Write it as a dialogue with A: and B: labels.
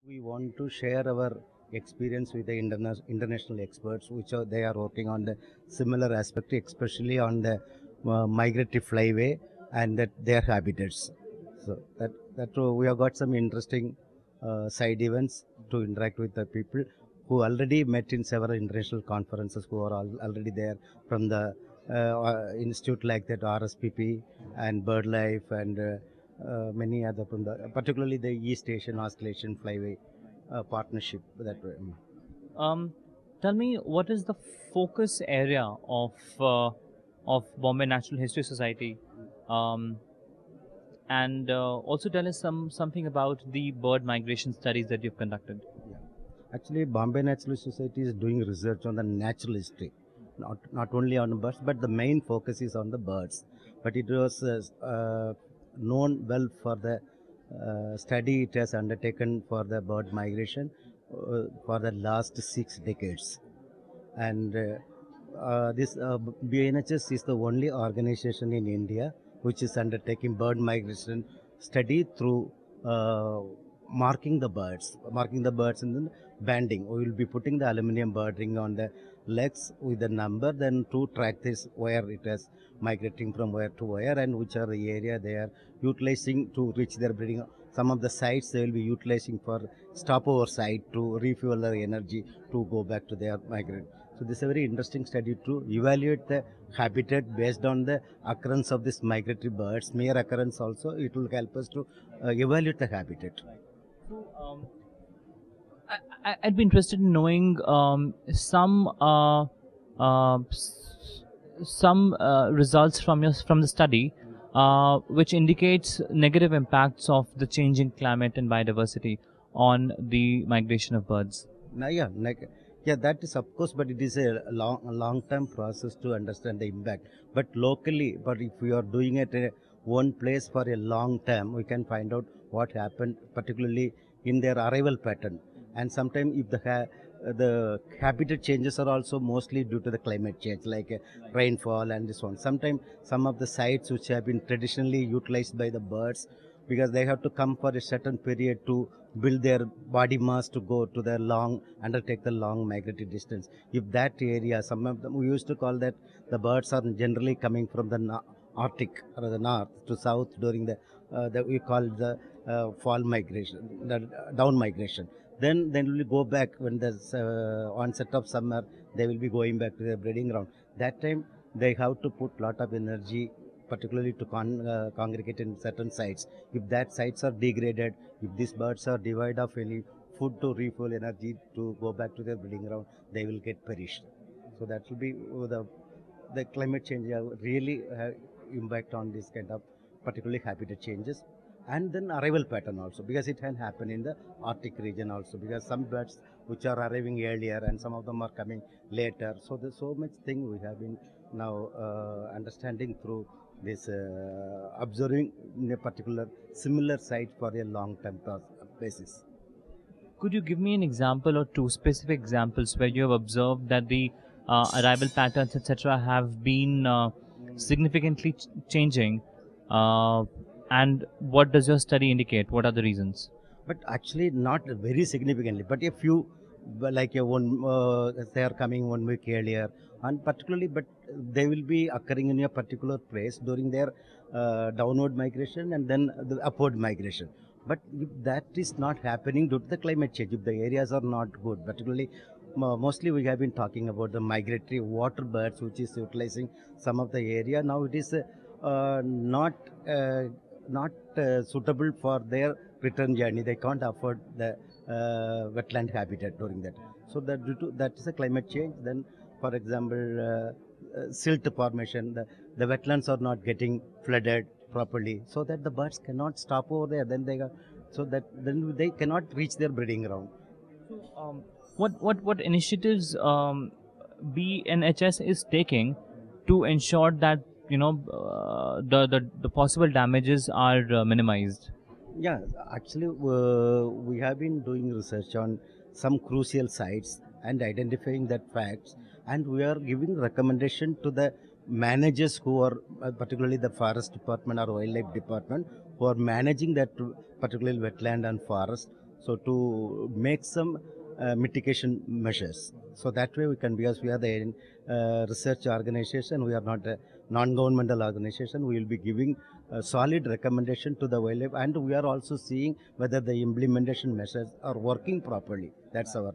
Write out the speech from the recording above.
A: We want to share our experience with the international experts, which they are working on the similar aspect, especially on the migratory flyway and their habitats. So that we have got some interesting side events to interact with the people who already met in several international conferences, who are already there from the institute like that RSPB and Birdlife and many other from the particularly the East Asian Oscillation Flyway partnership that way.
B: Um, Tell me, what is the focus area of Bombay Natural History Society, um, and also tell us something about the bird migration studies that you've conducted.
A: Yeah. Actually, Bombay Natural Society is doing research on the natural history, not only on birds, but the main focus is on the birds. But it was known well for the study it has undertaken for the bird migration for the last 6 decades. And this BNHS is the only organization in India which is undertaking bird migration study through marking the birds and then banding. We will be putting the aluminium bird ring on the legs with the number, then to track this where it is migrating from where to where and which are the area they are utilizing to reach their breeding. Some of the sites they will be utilizing for stopover site to refuel their energy to go back to their migrant. So this is a very interesting study to evaluate the habitat based on the occurrence of this migratory birds. Mere occurrence also, it will help us to evaluate the habitat.
B: So, I'd be interested in knowing uh, s- some results from the study, which indicates negative impacts of the changing climate and biodiversity on the migration of birds.
A: Yeah, that is of course, but it is a long-term process to understand the impact. But locally, but if we are doing it in one place for a long term, we can find out what happened, particularly in their arrival pattern. And sometimes if the habitat changes are also mostly due to the climate change, like rainfall and this one. Sometimes some of the sites which have been traditionally utilized by the birds, because they have to come for a certain period to build their body mass to go to the undertake the long migratory distance. If that area, some of them, we used to call that the birds are generally coming from the Arctic or the north to south during the we call the fall migration, the down migration. Then will go back when there's onset of summer. They will be going back to their breeding ground. That time they have to put lot of energy, particularly to congregate in certain sites. If that sites are degraded, if these birds are devoid of any food to refuel energy to go back to their breeding ground, they will get perished. So that will be the climate change really impact on this kind of particularly habitat changes. And then arrival pattern also, because it can happen in the Arctic region also, because some birds which are arriving earlier and some of them are coming later. So there's so much thing we have been now understanding through this observing in a particular similar site for a long-term basis.
B: Could you give me an example or two specific examples where you have observed that the arrival patterns, etc., have been significantly changing? And what does your study indicate? What are the reasons?
A: But actually not very significantly, but a few, like a one they are coming 1 week earlier, and particularly, but they will be occurring in a particular place during their downward migration and then the upward migration. But if that is not happening due to the climate change, if the areas are not good, particularly mostly we have been talking about the migratory water birds which is utilizing some of the area. Now it is not not suitable for their return journey. They can't afford the wetland habitat during that. So that due to that is a climate change. Then, for example, silt formation, the wetlands are not getting flooded properly, so that the birds cannot stop over there. Then so that then they cannot reach their breeding ground.
B: So, what initiatives BNHS is taking to ensure that the possible damages are minimized?
A: Yeah, actually, we have been doing research on some crucial sites and identifying that facts, and we are giving recommendation to the managers who are particularly the forest department or wildlife department who are managing that particularly wetland and forest. So to make some mitigation measures. So that way we can, because we are the research organization, we are not a non-governmental organization, we will be giving a solid recommendation to the wildlife, and we are also seeing whether the implementation measures are working properly. That's our